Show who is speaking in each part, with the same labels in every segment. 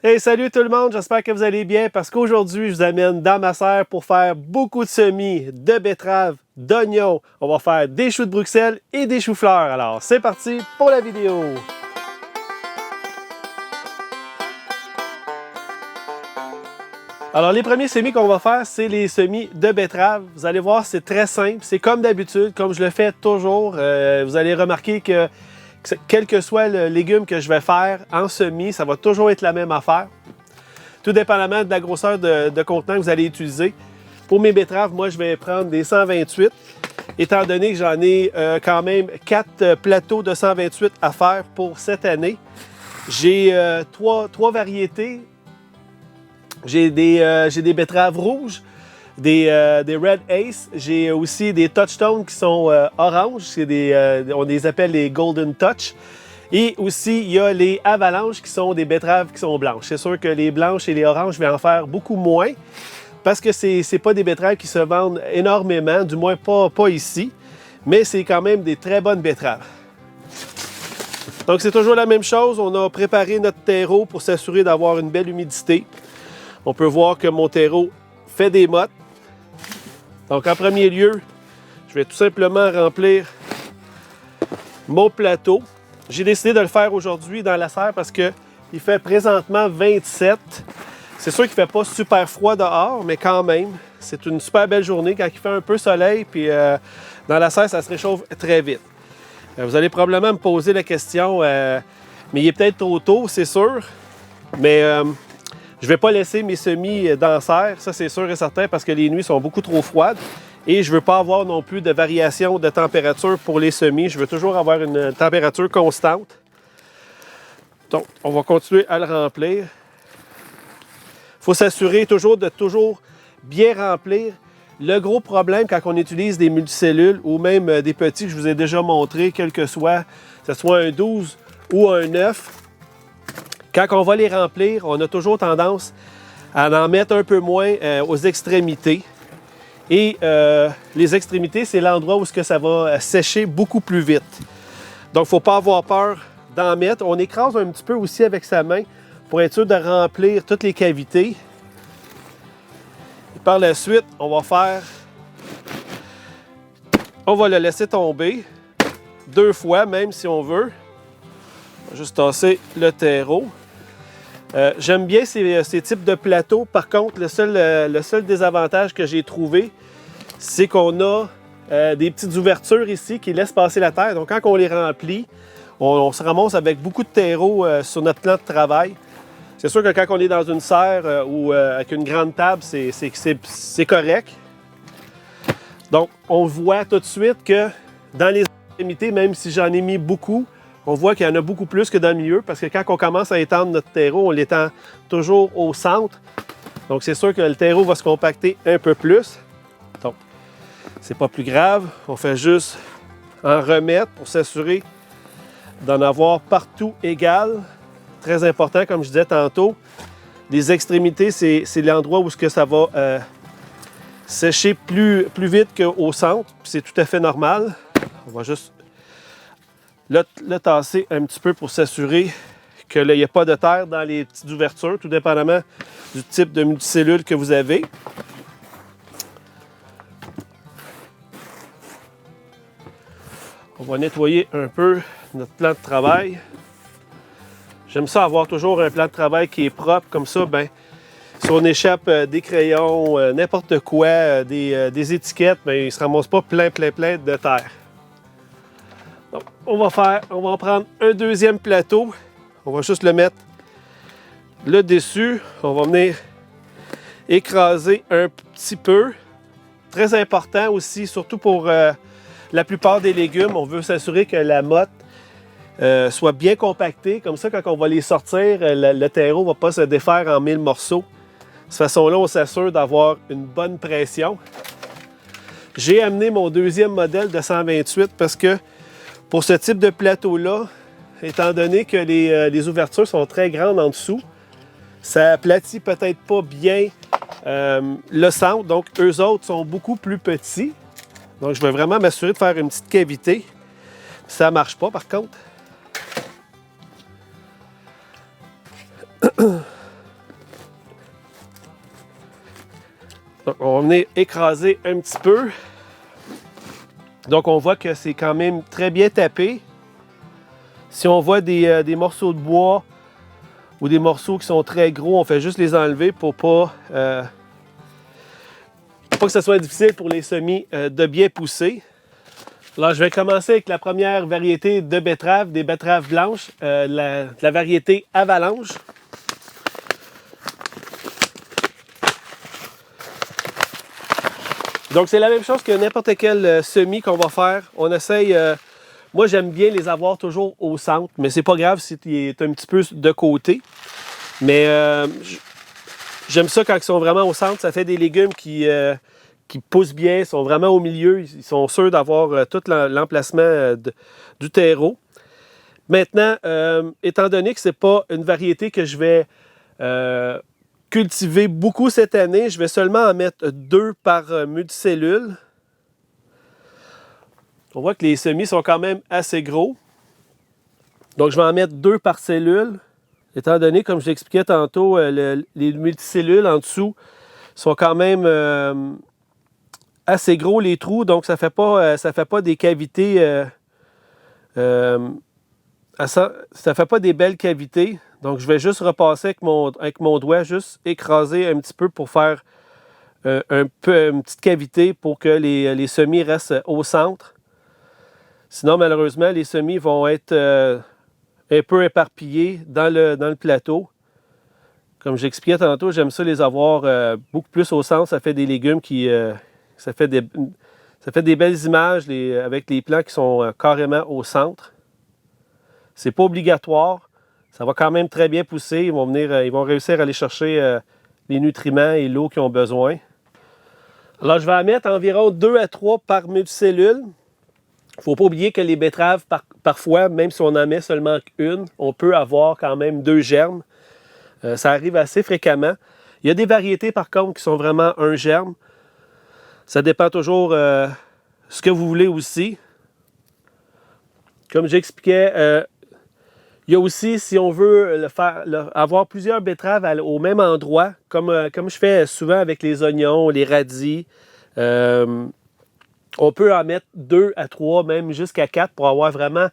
Speaker 1: Hey, salut tout le monde, j'espère que vous allez bien parce qu'aujourd'hui, je vous amène dans ma serre pour faire beaucoup de semis, de betteraves, d'oignons. On va faire des choux de Bruxelles et des choux-fleurs. Alors, c'est parti pour la vidéo. Alors, les premiers semis qu'on va faire, c'est les semis de betteraves. Vous allez voir, c'est très simple. C'est comme d'habitude, comme je le fais toujours. Vous allez remarquer que quel que soit le légume que je vais faire en semis, ça va toujours être la même affaire. Tout dépendamment de la grosseur de contenant que vous allez utiliser. Pour mes betteraves, moi, je vais prendre des 128, étant donné que j'en ai quand même 4 plateaux de 128 à faire pour cette année. J'ai trois variétés. J'ai des betteraves rouges, des Red Ace. J'ai aussi des Touchstone qui sont oranges. On les appelle les Golden Touch. Et aussi, il y a les Avalanches qui sont des betteraves qui sont blanches. C'est sûr que les blanches et les oranges, je vais en faire beaucoup moins parce que c'est pas des betteraves qui se vendent énormément, du moins pas ici. Mais c'est quand même des très bonnes betteraves. Donc, c'est toujours la même chose. On a préparé notre terreau pour s'assurer d'avoir une belle humidité. On peut voir que mon terreau fait des mottes. Donc, en premier lieu, je vais tout simplement remplir mon plateau. J'ai décidé de le faire aujourd'hui dans la serre parce qu'il fait présentement 27. C'est sûr qu'il ne fait pas super froid dehors, mais quand même, c'est une super belle journée quand il fait un peu soleil. Puis dans la serre, ça se réchauffe très vite. Vous allez probablement me poser la question, mais il est peut-être trop tôt, c'est sûr. Mais je ne vais pas laisser mes semis dans la serre, ça c'est sûr et certain, parce que les nuits sont beaucoup trop froides. Et je ne veux pas avoir non plus de variation de température pour les semis. Je veux toujours avoir une température constante. Donc, on va continuer à le remplir. Il faut s'assurer toujours de bien remplir. Le gros problème quand on utilise des multicellules ou même des petits que je vous ai déjà montré, quel que ce soit un 12 ou un 9, quand on va les remplir, on a toujours tendance à en mettre un peu moins aux extrémités. Et les extrémités, c'est l'endroit où ça va sécher beaucoup plus vite. Donc, il ne faut pas avoir peur d'en mettre. On écrase un petit peu aussi avec sa main pour être sûr de remplir toutes les cavités. Et par la suite, on va le laisser tomber 2 fois, même si on veut. On va juste tasser le terreau. J'aime bien ces types de plateaux. Par contre, le seul désavantage que j'ai trouvé, c'est qu'on a des petites ouvertures ici qui laissent passer la terre. Donc, quand on les remplit, on se ramasse avec beaucoup de terreau sur notre plan de travail. C'est sûr que quand on est dans une serre ou avec une grande table, c'est correct. Donc, on voit tout de suite que dans les extrémités, même si j'en ai mis beaucoup, on voit qu'il y en a beaucoup plus que dans le milieu parce que quand on commence à étendre notre terreau, on l'étend toujours au centre. Donc, c'est sûr que le terreau va se compacter un peu plus. Donc, c'est pas plus grave. On fait juste en remettre pour s'assurer d'en avoir partout égal. Très important, comme je disais tantôt. Les extrémités, c'est l'endroit où ça va sécher plus vite qu'au centre. C'est tout à fait normal. On va juste le tasser un petit peu pour s'assurer qu'il n'y a pas de terre dans les petites ouvertures, tout dépendamment du type de multicellule que vous avez. On va nettoyer un peu notre plan de travail. J'aime ça avoir toujours un plan de travail qui est propre, comme ça, si on échappe des crayons, n'importe quoi, des étiquettes, il ne se ramasse pas plein de terre. Donc, on va prendre un deuxième plateau. On va juste le mettre là dessus. On va venir écraser un petit peu. Très important aussi, surtout pour la plupart des légumes. On veut s'assurer que la motte soit bien compactée. Comme ça, quand on va les sortir, le terreau ne va pas se défaire en 1000 morceaux. De cette façon-là, on s'assure d'avoir une bonne pression. J'ai amené mon deuxième modèle de 128 parce que pour ce type de plateau-là, étant donné que les ouvertures sont très grandes en dessous, ça aplatit peut-être pas bien le centre. Donc, eux autres sont beaucoup plus petits. Donc, je vais vraiment m'assurer de faire une petite cavité. Ça ne marche pas, par contre. Donc, on va venir écraser un petit peu. Donc, on voit que c'est quand même très bien tapé. Si on voit des morceaux de bois ou des morceaux qui sont très gros, on fait juste les enlever pour pas que ce soit difficile pour les semis de bien pousser. Alors, je vais commencer avec la première variété de betteraves, des betteraves blanches, la variété Avalanche. Donc, c'est la même chose que n'importe quel semis qu'on va faire. On essaye, moi j'aime bien les avoir toujours au centre, mais c'est pas grave si tu es un petit peu de côté. Mais j'aime ça quand ils sont vraiment au centre, ça fait des légumes qui poussent bien, sont vraiment au milieu, ils sont sûrs d'avoir tout l'emplacement du terreau. Maintenant, étant donné que c'est pas une variété que je vais cultiver beaucoup cette année, je vais seulement en mettre 2 par multicellule. On voit que les semis sont quand même assez gros. Donc, je vais en mettre 2 par cellule. Étant donné, comme je l'expliquais tantôt, les multicellules en dessous sont quand même assez gros, les trous. Donc, ça fait pas des cavités. Ça fait pas des belles cavités. Donc, je vais juste repasser avec mon doigt, juste écraser un petit peu pour faire une petite cavité pour que les semis restent au centre. Sinon, malheureusement, les semis vont être un peu éparpillés dans le plateau. Comme j'expliquais tantôt, j'aime ça les avoir beaucoup plus au centre. Ça fait des légumes ça fait des belles images avec les plants qui sont carrément au centre. C'est pas obligatoire. Ça va quand même très bien pousser. Ils vont réussir à aller chercher les nutriments et l'eau qu'ils ont besoin. Alors, je vais en mettre environ 2 à 3 par multicellule. Il ne faut pas oublier que les betteraves, parfois, même si on en met seulement une, on peut avoir quand même 2 germes. Ça arrive assez fréquemment. Il y a des variétés, par contre, qui sont vraiment un germe. Ça dépend toujours ce que vous voulez aussi. Comme j'expliquais, il y a aussi, si on veut avoir plusieurs betteraves au même endroit, comme je fais souvent avec les oignons, les radis, on peut en mettre 2 à 3, même jusqu'à 4 pour avoir vraiment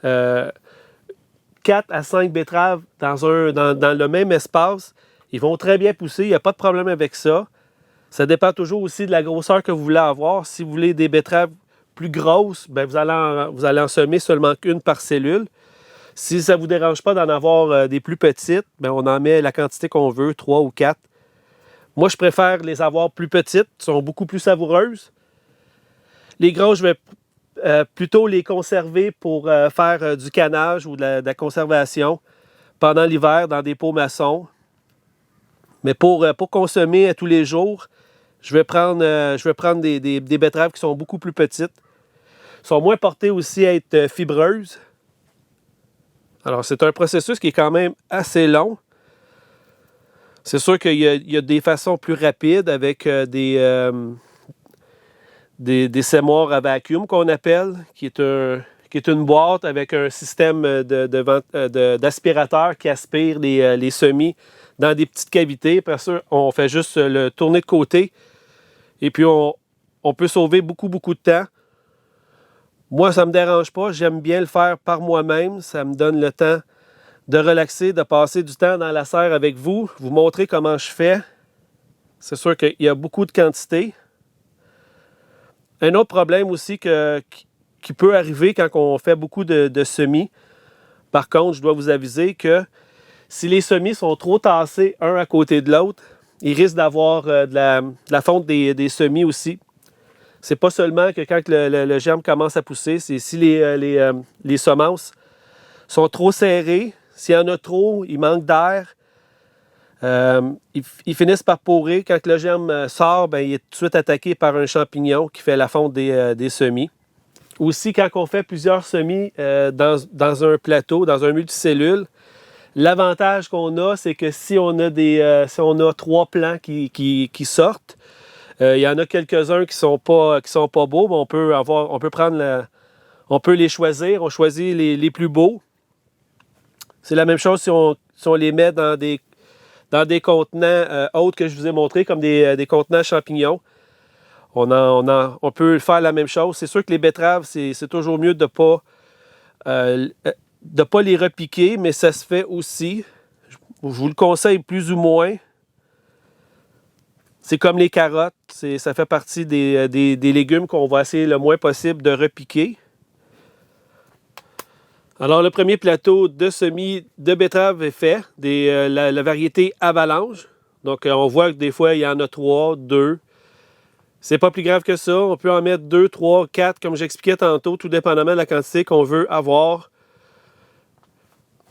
Speaker 1: 4 à 5 betteraves dans le même espace. Ils vont très bien pousser, il n'y a pas de problème avec ça. Ça dépend toujours aussi de la grosseur que vous voulez avoir. Si vous voulez des betteraves plus grosses, bien, vous allez en semer seulement qu'une par cellule. Si ça ne vous dérange pas d'en avoir des plus petites, bien, on en met la quantité qu'on veut, 3 ou 4. Moi, je préfère les avoir plus petites, sont beaucoup plus savoureuses. Les grosses, je vais plutôt les conserver pour faire du canage ou de la conservation pendant l'hiver dans des pots maçons. Mais pour consommer tous les jours, je vais prendre des betteraves qui sont beaucoup plus petites. Sont moins portées aussi à être fibreuses. Alors, c'est un processus qui est quand même assez long. C'est sûr qu'il y a des façons plus rapides avec des semoirs à vacuum qu'on appelle, qui est une boîte avec un système d'aspirateur qui aspire les semis dans des petites cavités. Après ça, on fait juste le tourner de côté et puis on peut sauver beaucoup, beaucoup de temps. Moi, ça ne me dérange pas. J'aime bien le faire par moi-même. Ça me donne le temps de relaxer, de passer du temps dans la serre avec vous montrer comment je fais. C'est sûr qu'il y a beaucoup de quantité. Un autre problème aussi qui peut arriver quand on fait beaucoup de semis, par contre, je dois vous aviser que si les semis sont trop tassés un à côté de l'autre, ils risquent d'avoir de la fonte des semis aussi. C'est pas seulement que quand le germe commence à pousser, c'est si les semences sont trop serrées, s'il y en a trop, il manque d'air, ils finissent par porer. Quand le germe sort, bien, il est tout de suite attaqué par un champignon qui fait la fonte des semis. Aussi, quand on fait plusieurs semis dans un plateau, dans un multicellule, l'avantage qu'on a, c'est que si on a 3 plants qui sortent, il y en a quelques-uns qui sont pas beaux, mais on peut les choisir. On choisit les plus beaux. C'est la même chose si on les met dans dans des contenants autres que je vous ai montrés, comme des contenants champignons. On peut faire la même chose. C'est sûr que les betteraves, c'est toujours mieux de ne pas les repiquer, mais ça se fait aussi. Je vous le conseille plus ou moins. C'est comme les carottes. Ça fait partie des légumes qu'on va essayer le moins possible de repiquer. Alors, le premier plateau de semis de betterave est fait, la variété avalanche. Donc, on voit que des fois, il y en a 3, 2. C'est pas plus grave que ça. On peut en mettre 2, 3, 4, comme j'expliquais tantôt, tout dépendamment de la quantité qu'on veut avoir.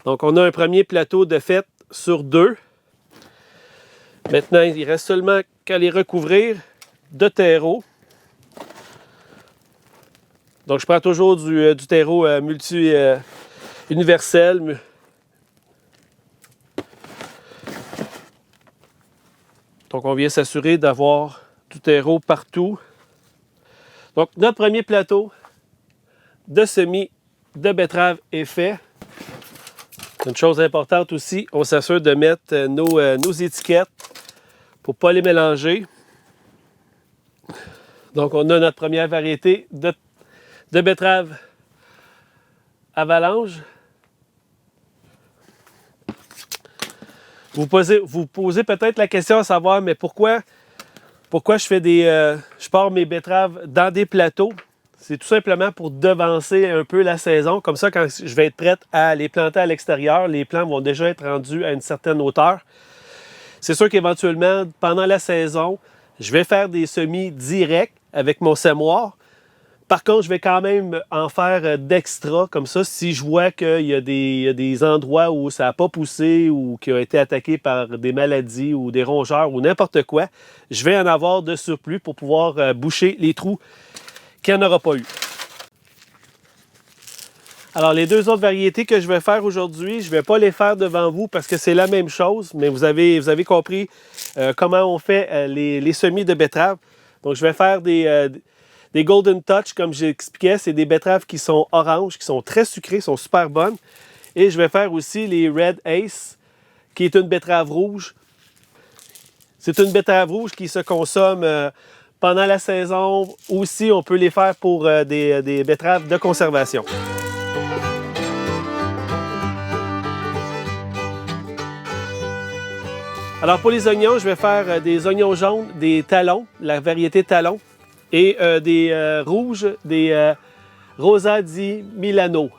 Speaker 1: Donc, on a un premier plateau de fait sur 2. Maintenant, il reste seulement qu'à les recouvrir de terreau. Donc, je prends toujours du terreau universel. Donc, on vient s'assurer d'avoir du terreau partout. Donc, notre premier plateau de semis de betterave est fait. Une chose importante aussi, on s'assure de mettre nos étiquettes pour ne pas les mélanger. Donc, on a notre première variété de betterave avalanche. Vous posez peut-être la question à savoir, mais pourquoi je pars mes betteraves dans des plateaux? C'est tout simplement pour devancer un peu la saison. Comme ça, quand je vais être prête à les planter à l'extérieur, les plants vont déjà être rendus à une certaine hauteur. C'est sûr qu'éventuellement, pendant la saison, je vais faire des semis directs avec mon semoir. Par contre, je vais quand même en faire d'extra, comme ça, si je vois qu'il y a des endroits où ça n'a pas poussé ou qui a été attaqué par des maladies ou des rongeurs ou n'importe quoi, je vais en avoir de surplus pour pouvoir boucher les trous qu'il n'y en aura pas eu. Alors, les deux autres variétés que je vais faire aujourd'hui, je ne vais pas les faire devant vous parce que c'est la même chose, mais vous avez compris comment on fait les semis de betteraves. Donc, je vais faire des Golden Touch, comme j'expliquais, c'est des betteraves qui sont oranges, qui sont très sucrées, sont super bonnes. Et je vais faire aussi les Red Ace, qui est une betterave rouge. C'est une betterave rouge qui se consomme pendant la saison. Aussi, on peut les faire pour des betteraves de conservation. Alors pour les oignons, je vais faire des oignons jaunes, des talons, la variété talon, et des rouges, des Rosa di Milano.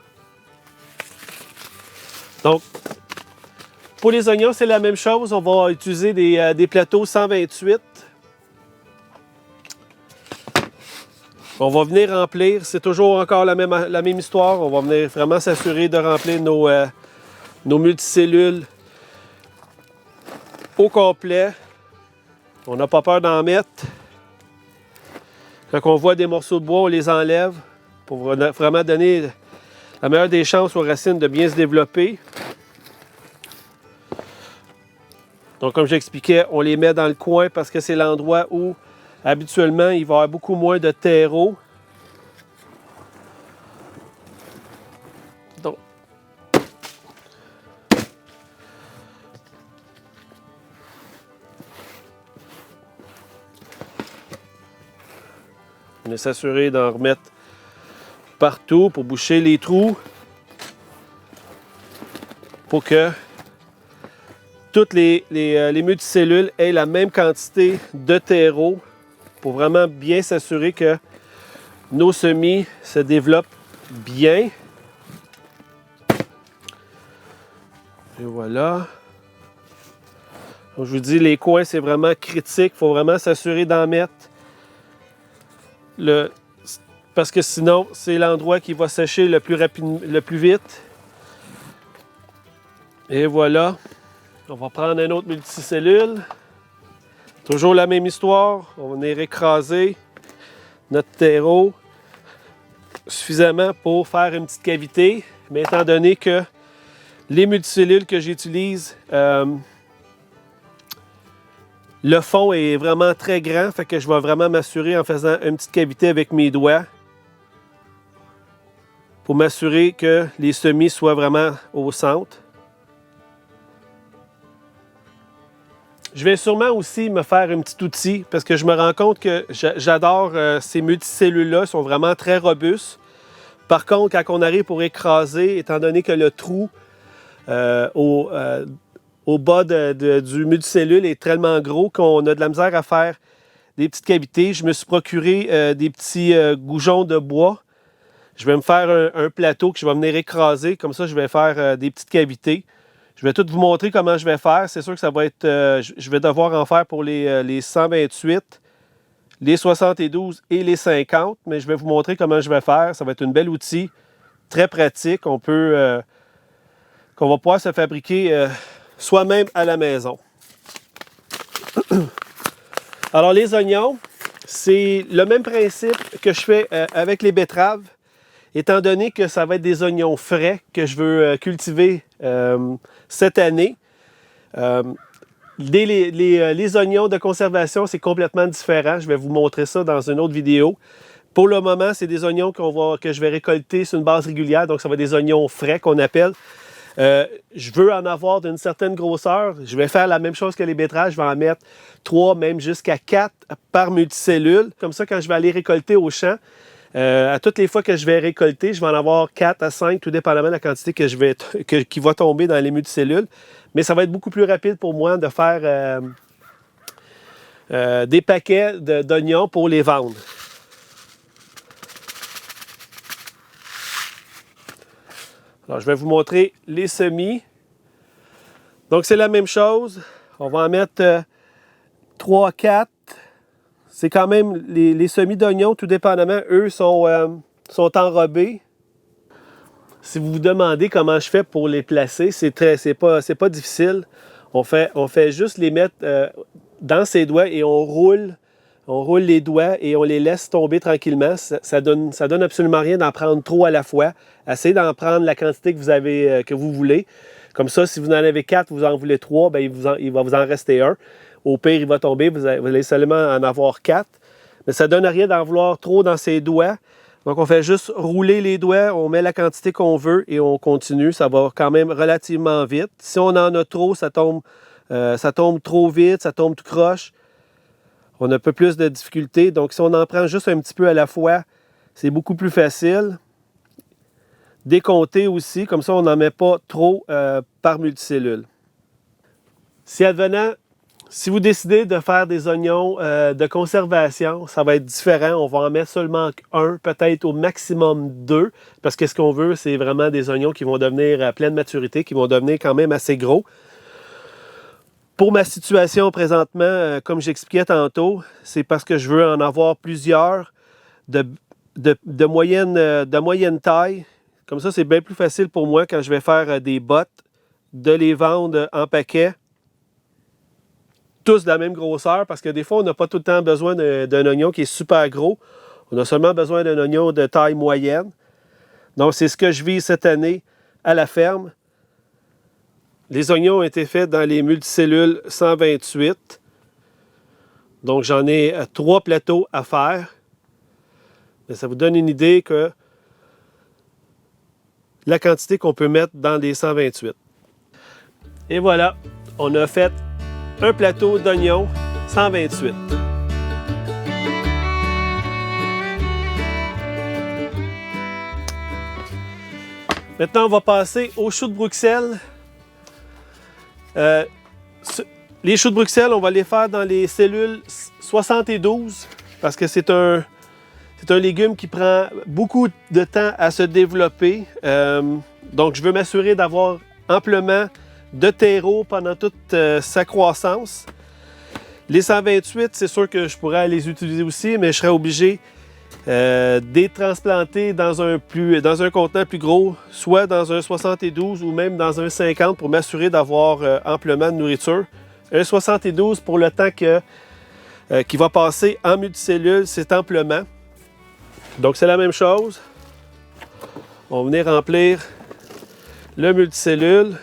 Speaker 1: Donc, pour les oignons, c'est la même chose. On va utiliser des plateaux 128. On va venir remplir. C'est toujours encore la même histoire. On va venir vraiment s'assurer de remplir nos multicellules au complet. On n'a pas peur d'en mettre. Quand on voit des morceaux de bois, on les enlève pour vraiment donner la meilleure des chances aux racines de bien se développer. Donc, comme j'expliquais, on les met dans le coin parce que c'est l'endroit où, habituellement, il va y avoir beaucoup moins de terreau. Donc, on va s'assurer d'en remettre partout pour boucher les trous pour que toutes les multicellules aient la même quantité de terreau pour vraiment bien s'assurer que nos semis se développent bien. Et voilà. Donc, je vous dis, les coins, c'est vraiment critique. Il faut vraiment s'assurer d'en mettre. Parce que sinon, c'est l'endroit qui va sécher le plus vite. Et voilà. On va prendre un autre multicellule. Toujours la même histoire. On va venir écraser notre terreau suffisamment pour faire une petite cavité. Mais étant donné que les multicellules que j'utilise, le fond est vraiment très grand, fait que je vais vraiment m'assurer en faisant une petite cavité avec mes doigts pour m'assurer que les semis soient vraiment au centre. Je vais sûrement aussi me faire un petit outil parce que je me rends compte que j'adore ces multicellules-là, sont vraiment très robustes. Par contre, quand on arrive pour écraser, étant donné que le trou au bas du multicellule est tellement gros qu'on a de la misère à faire des petites cavités, je me suis procuré des petits goujons de bois. Je vais me faire un plateau que je vais venir écraser. Comme ça, je vais faire des petites cavités. Je vais tout vous montrer comment je vais faire. C'est sûr que ça va être... je vais devoir en faire pour les 128, les 72 et les 50. Mais je vais vous montrer comment je vais faire. Ça va être un bel outil, très pratique. Qu'on va pouvoir se fabriquer soi-même à la maison. Alors, les oignons, c'est le même principe que je fais avec les betteraves. Étant donné que ça va être des oignons frais que je veux cultiver cette année, les oignons de conservation, c'est complètement différent. Je vais vous montrer ça dans une autre vidéo. Pour le moment, c'est des oignons que je vais récolter sur une base régulière. Donc, ça va être des oignons frais qu'on appelle. Je veux en avoir d'une certaine grosseur. Je vais faire la même chose que les betteraves. Je vais en mettre 3, même jusqu'à 4 par multicellule. Comme ça, quand je vais aller récolter au champ, à toutes les fois que je vais récolter, je vais en avoir 4 à 5, tout dépendamment de la quantité qui va tomber dans les multicellules. Mais ça va être beaucoup plus rapide pour moi de faire des paquets d'oignons pour les vendre. Alors, je vais vous montrer les semis. Donc, c'est la même chose. On va en mettre 3, 4. C'est quand même les semis d'oignons, tout dépendamment, eux, sont enrobés. Si vous vous demandez comment je fais pour les placer, c'est pas difficile. On fait juste les mettre dans ses doigts et on roule les doigts et on les laisse tomber tranquillement. Ça donne absolument rien d'en prendre trop à la fois. Essayez d'en prendre la quantité que vous voulez. Comme ça, si vous en avez 4, vous en voulez 3, bien, il va vous en rester un. Au pire, il va tomber, vous allez seulement en avoir 4. Mais ça ne donne rien d'en vouloir trop dans ses doigts. Donc, on fait juste rouler les doigts, on met la quantité qu'on veut et on continue. Ça va quand même relativement vite. Si on en a trop, ça tombe trop vite, ça tombe tout croche. On a un peu plus de difficultés. Donc, si on en prend juste un petit peu à la fois, c'est beaucoup plus facile. Décompter aussi, comme ça, on n'en met pas trop par multicellule. Si vous décidez de faire des oignons de conservation, ça va être différent. On va en mettre seulement un, peut-être au maximum 2, parce que ce qu'on veut, c'est vraiment des oignons qui vont devenir à pleine maturité, qui vont devenir quand même assez gros. Pour ma situation présentement, comme j'expliquais tantôt, c'est parce que je veux en avoir plusieurs de moyenne taille. Comme ça, c'est bien plus facile pour moi quand je vais faire des bottes, de les vendre en paquet, tous de la même grosseur, parce que des fois, on n'a pas tout le temps besoin d'un oignon qui est super gros. On a seulement besoin d'un oignon de taille moyenne. Donc, c'est ce que je vis cette année à la ferme. Les oignons ont été faits dans les multicellules 128. Donc, j'en ai 3 plateaux à faire. Mais ça vous donne une idée que la quantité qu'on peut mettre dans les 128. Et voilà, on a fait un plateau d'oignons 128. Maintenant, on va passer aux choux de Bruxelles. Les choux de Bruxelles, on va les faire dans les cellules 72 parce que c'est un légume qui prend beaucoup de temps à se développer. Donc, je veux m'assurer d'avoir amplement de terreau pendant toute sa croissance. Les 128, c'est sûr que je pourrais les utiliser aussi, mais je serais obligé de les transplanter dans un contenant plus gros, soit dans un 72 ou même dans un 50 pour m'assurer d'avoir amplement de nourriture. Un 72 pour le temps qui va passer en multicellule, c'est amplement. Donc c'est la même chose. On va venir remplir le multicellule.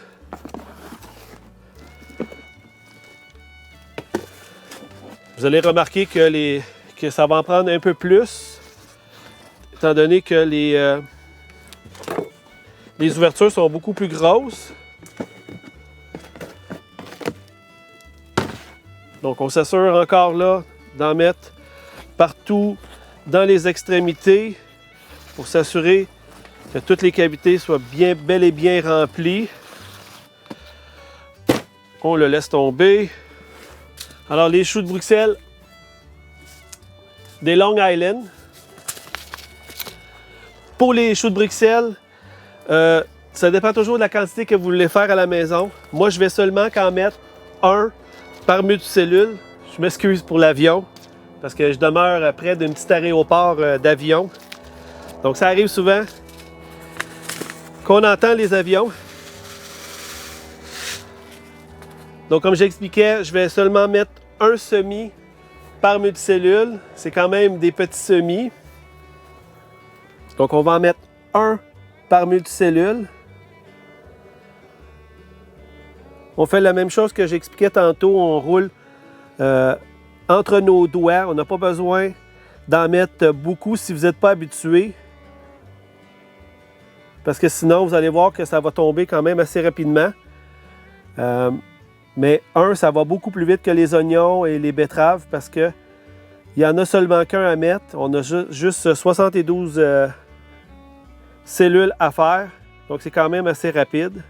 Speaker 1: Vous allez remarquer que ça va en prendre un peu plus, étant donné que les ouvertures sont beaucoup plus grosses. Donc on s'assure encore là d'en mettre partout dans les extrémités pour s'assurer que toutes les cavités soient bien, bel et bien remplies. On le laisse tomber. Alors les choux de Bruxelles, des Long Island. Pour les choux de Bruxelles, ça dépend toujours de la quantité que vous voulez faire à la maison. Moi, je vais seulement qu'en mettre un par multicellule. Je m'excuse pour l'avion, parce que je demeure près d'un petit aéroport d'avion. Donc ça arrive souvent qu'on entend les avions. Donc comme j'expliquais, je vais seulement mettre un semis par multicellule. C'est quand même des petits semis. Donc on va en mettre un par multicellule. On fait la même chose que j'expliquais tantôt. On roule entre nos doigts. On n'a pas besoin d'en mettre beaucoup si vous n'êtes pas habitué. Parce que sinon, vous allez voir que ça va tomber quand même assez rapidement. Mais ça va beaucoup plus vite que les oignons et les betteraves parce qu'il n'y en a seulement qu'un à mettre. On a juste 72 cellules à faire. Donc, c'est quand même assez rapide.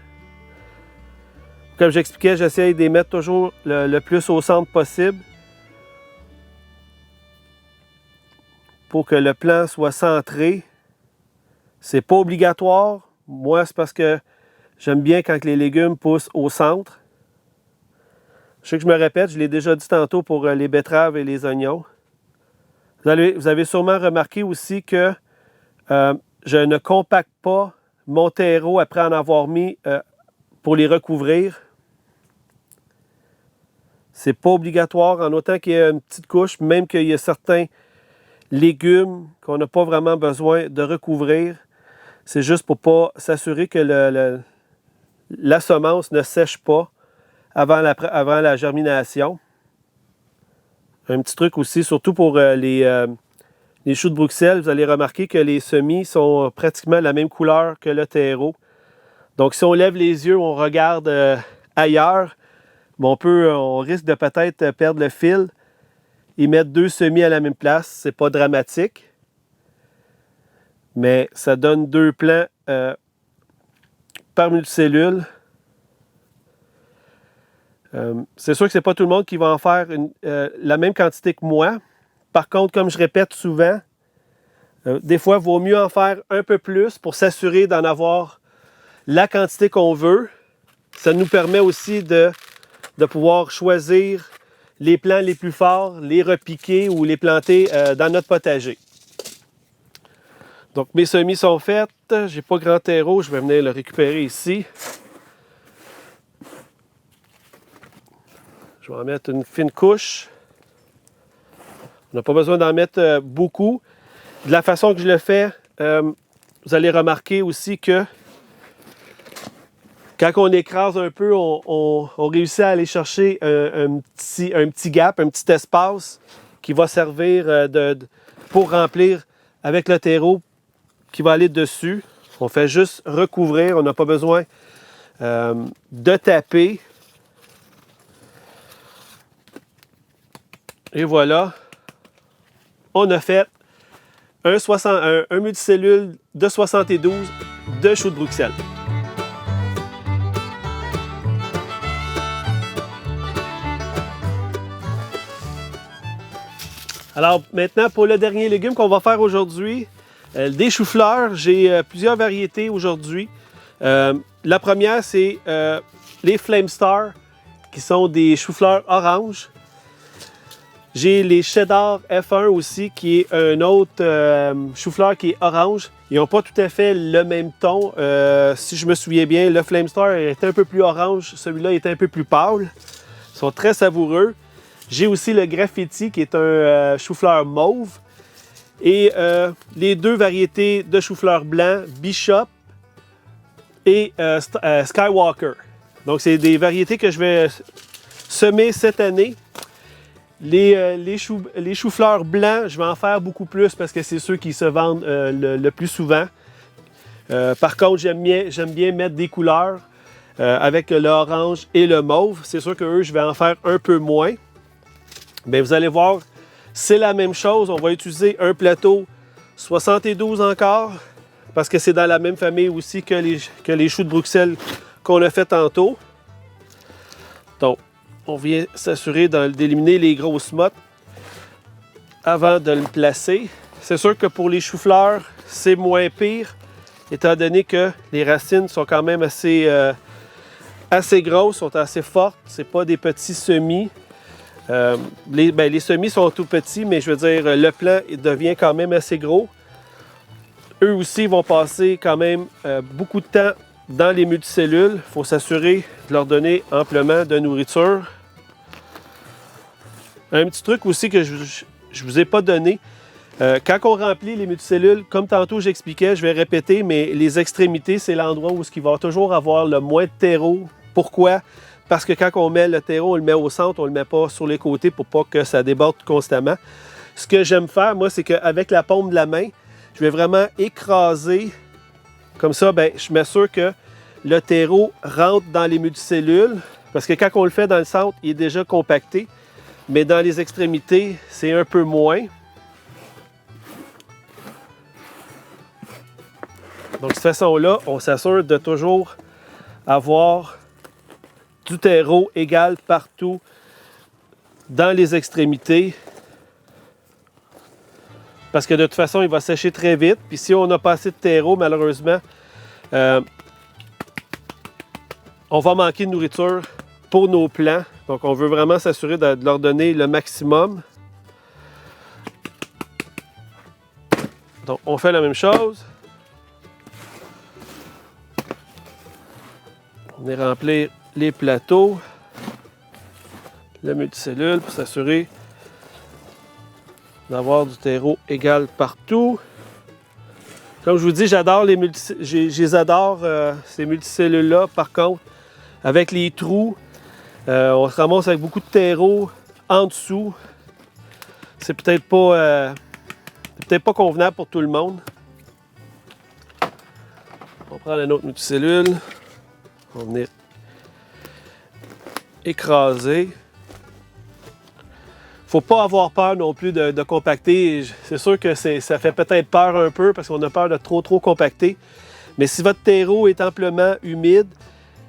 Speaker 1: Comme j'expliquais, j'essaie de les mettre toujours le plus au centre possible pour que le plant soit centré. C'est pas obligatoire. Moi, c'est parce que j'aime bien quand les légumes poussent au centre. Je sais que je me répète, je l'ai déjà dit tantôt pour les betteraves et les oignons. Vous avez sûrement remarqué aussi que je ne compacte pas mon terreau après en avoir mis pour les recouvrir. C'est pas obligatoire, en autant qu'il y ait une petite couche, même qu'il y a certains légumes qu'on n'a pas vraiment besoin de recouvrir. C'est juste pour pas s'assurer que la semence ne sèche pas avant la germination. Un petit truc aussi, surtout pour les choux de Bruxelles, vous allez remarquer que les semis sont pratiquement la même couleur que le terreau. Donc si on lève les yeux, on regarde ailleurs, on risque de peut-être perdre le fil et mettre deux semis à la même place. C'est pas dramatique, mais ça donne deux plants par multicellule. C'est sûr que c'est pas tout le monde qui va en faire la même quantité que moi. Par contre, comme je répète souvent, des fois, il vaut mieux en faire un peu plus pour s'assurer d'en avoir la quantité qu'on veut. Ça nous permet aussi de pouvoir choisir les plants les plus forts, les repiquer ou les planter dans notre potager. Donc, mes semis sont faits. J'ai pas grand terreau, je vais venir le récupérer ici. Je vais en mettre une fine couche. On n'a pas besoin d'en mettre beaucoup. De la façon que je le fais, vous allez remarquer aussi que quand on écrase un peu, on réussit à aller chercher un petit gap, un petit espace qui va servir pour remplir avec le terreau qui va aller dessus. On fait juste recouvrir, on n'a pas besoin de taper. Et voilà, on a fait un multicellule de 72 de choux de Bruxelles. Alors maintenant, pour le dernier légume qu'on va faire aujourd'hui, des choux-fleurs. J'ai plusieurs variétés aujourd'hui. La première, c'est les Flame Star, qui sont des choux-fleurs orange. J'ai les Cheddar F1 aussi, qui est un autre chou-fleur qui est orange. Ils n'ont pas tout à fait le même ton. Si je me souviens bien, le Flame Star est un peu plus orange, celui-là est un peu plus pâle. Ils sont très savoureux. J'ai aussi le Graffiti, qui est un chou-fleur mauve. Et les deux variétés de chou-fleur blanc, Bishop et Skywalker. Donc, c'est des variétés que je vais semer cette année. Les choux-fleurs blancs, je vais en faire beaucoup plus parce que c'est ceux qui se vendent le plus souvent. Par contre, j'aime bien mettre des couleurs avec l'orange et le mauve. C'est sûr que eux, je vais en faire un peu moins. Bien, vous allez voir, c'est la même chose. On va utiliser un plateau 72 encore, parce que c'est dans la même famille aussi que les choux de Bruxelles qu'on a fait tantôt. Donc, on vient s'assurer d'éliminer les grosses mottes avant de le placer. C'est sûr que pour les choux-fleurs, c'est moins pire, étant donné que les racines sont quand même assez grosses, sont assez fortes. C'est pas des petits semis. Les semis sont tout petits, mais je veux dire, le plant il devient quand même assez gros. Eux aussi vont passer quand même beaucoup de temps dans les multicellules. Il faut s'assurer de leur donner amplement de nourriture. Un petit truc aussi que je ne vous ai pas donné. Quand on remplit les multicellules, comme tantôt j'expliquais, je vais répéter, mais les extrémités, c'est l'endroit où il va toujours avoir le moins de terreau. Pourquoi? Parce que quand on met le terreau, on le met au centre, on ne le met pas sur les côtés pour pas que ça déborde constamment. Ce que j'aime faire, moi, c'est qu'avec la paume de la main, je vais vraiment écraser. Comme ça, bien, je m'assure que le terreau rentre dans les multicellules. Parce que quand on le fait dans le centre, il est déjà compacté. Mais dans les extrémités, c'est un peu moins. Donc, de cette façon-là, on s'assure de toujours avoir du terreau égal partout dans les extrémités. Parce que de toute façon, il va sécher très vite. Puis si on n'a pas assez de terreau, malheureusement, on va manquer de nourriture pour nos plants. Donc, on veut vraiment s'assurer de leur donner le maximum. Donc, on fait la même chose. On vient remplir les plateaux, le multicellule pour s'assurer d'avoir du terreau égal partout. Comme je vous dis, j'adore je les adore, ces multicellules-là. Par contre, avec les trous, on se ramasse avec beaucoup de terreau en dessous. C'est peut-être pas convenable pour tout le monde. On prend la nôtre multicellule. On va venir écraser. Faut pas avoir peur non plus de compacter. C'est sûr que ça fait peut-être peur un peu parce qu'on a peur de trop compacter. Mais si votre terreau est amplement humide,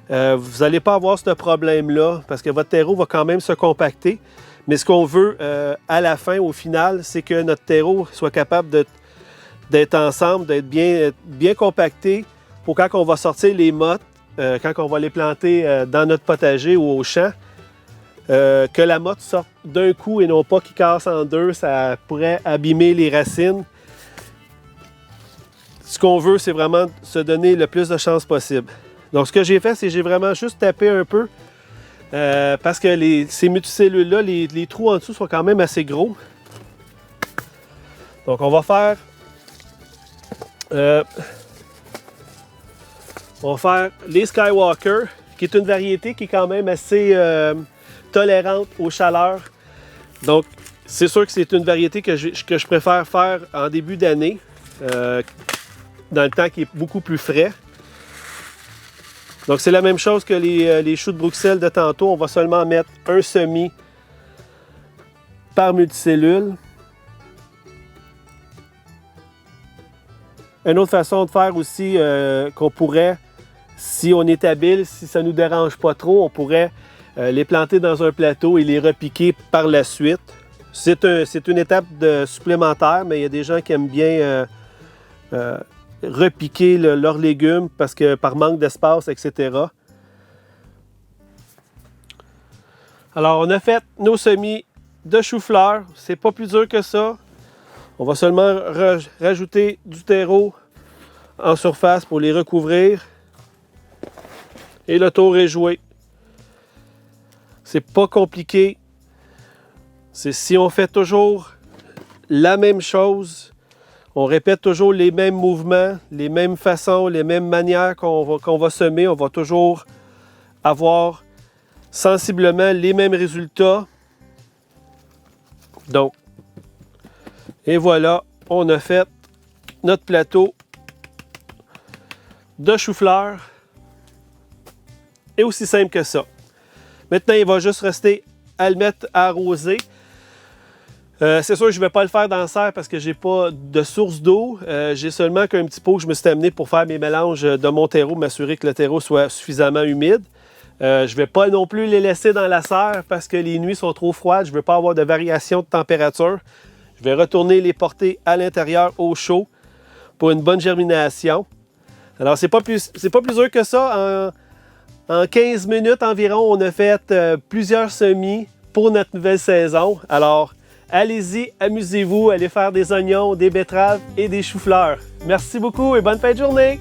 Speaker 1: vous n'allez pas avoir ce problème-là parce que votre terreau va quand même se compacter. Mais ce qu'on veut à la fin, au final, c'est que notre terreau soit capable d'être ensemble, d'être bien compacté pour quand on va sortir les mottes, quand on va les planter dans notre potager ou au champ, que la motte sorte d'un coup et non pas qu'il casse en deux, ça pourrait abîmer les racines. Ce qu'on veut, c'est vraiment se donner le plus de chances possible. Donc, ce que j'ai fait, c'est que j'ai vraiment juste tapé un peu parce que ces multicellules-là, les trous en dessous sont quand même assez gros. Donc, on va faire les Skywalker, qui est une variété qui est quand même assez tolérante aux chaleurs. Donc, c'est sûr que c'est une variété que je préfère faire en début d'année, dans le temps qui est beaucoup plus frais. Donc, c'est la même chose que les choux de Bruxelles de tantôt. On va seulement mettre un semis par multicellule. Une autre façon de faire aussi qu'on pourrait, si on est habile, si ça ne nous dérange pas trop, on pourrait les planter dans un plateau et les repiquer par la suite. C'est une étape supplémentaire, mais il y a des gens qui aiment bien repiquer leurs légumes parce que par manque d'espace, etc. Alors, on a fait nos semis de chou-fleur. C'est pas plus dur que ça. On va seulement rajouter du terreau en surface pour les recouvrir. Et le tour est joué. C'est pas compliqué. C'est si on fait toujours la même chose, on répète toujours les mêmes mouvements, les mêmes façons, les mêmes manières qu'on va semer, on va toujours avoir sensiblement les mêmes résultats. Donc, et voilà, on a fait notre plateau de chou-fleur. Et aussi simple que ça. Maintenant, il va juste rester à le mettre à arroser. C'est sûr que je ne vais pas le faire dans la serre parce que j'ai pas de source d'eau. J'ai seulement qu'un petit pot que je me suis amené pour faire mes mélanges de mon terreau, m'assurer que le terreau soit suffisamment humide. Je ne vais pas non plus les laisser dans la serre parce que les nuits sont trop froides. Je ne veux pas avoir de variation de température. Je vais retourner les porter à l'intérieur au chaud pour une bonne germination. Alors, c'est pas plus dur que ça. En 15 minutes environ, on a fait plusieurs semis pour notre nouvelle saison. Alors, allez-y, amusez-vous, allez faire des oignons, des betteraves et des choux-fleurs. Merci beaucoup et bonne fin de journée!